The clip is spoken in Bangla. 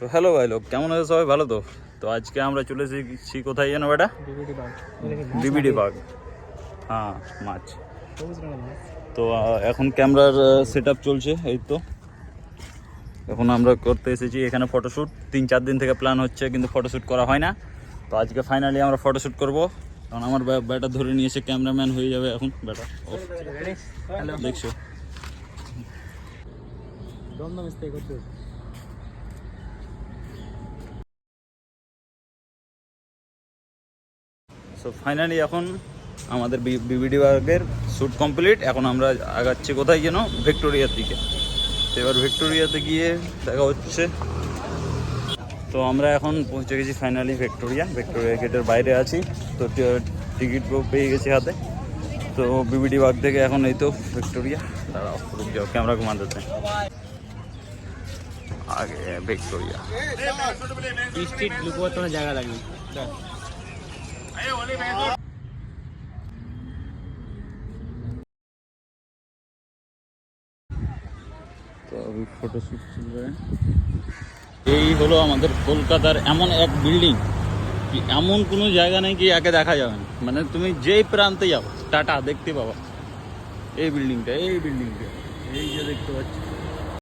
তো হ্যালো ভাই লোক, কেমন আছে সবাই? ভালো তো? তো আজকে আমরা চলে এসেছি কোথায় যেন বেটা? ডিবিডি বাগ। হ্যাঁ, মাছ। তো এখন ক্যামেরার সেট আপ চলছে, এই তো এখন আমরা করতে এসেছি এখানে ফটোশ্যুট। 3-4 দিন থেকে প্ল্যান হচ্ছে, কিন্তু ফটোশ্যুট করা হয় না। তো আজকে ফাইনালি আমরা ফটোশ্যুট করবো, কারণ আমার ব্যাটা ধরে নিয়েছে, ক্যামেরাম্যান হয়ে যাবে এখন ব্যাটা। দেখছো সো ফাইনালি এখন আমাদের বিবিডি বার্গের শ্যুট কমপ্লিট। এখন আমরা আগাচ্ছি কোথায় যেন? ভিক্টোরিয়ার দিকে। তো এবার ভিক্টোরিয়াতে গিয়ে দেখা হচ্ছে। তো আমরা এখন পৌঁছে গেছি ফাইনালি ভিক্টোরিয়া গেটের বাইরে আছি। তো টিকিট পেয়ে গেছি হাতে। তো বিবিডি বাগ থেকে এখন এই তো ভিক্টোরিয়া। দাঁড়াও, রুক যাও, ক্যামেরা ঘুমাতে আগে ভিক্টোরিয়া। স্ট্রিট লুকোবার তোমার জায়গা লাগবে। তো ফটোশ্যুট চলবে। এই হলো আমাদের কলকাতার এমন এক বিল্ডিং, কি এমন কোনো জায়গা নেই কি একে দেখা যাবে না। মানে তুমি যেই প্রান্তে যাও টাটা দেখতে পাবা। এই বিল্ডিংটা এই যে দেখতে পাচ্ছি,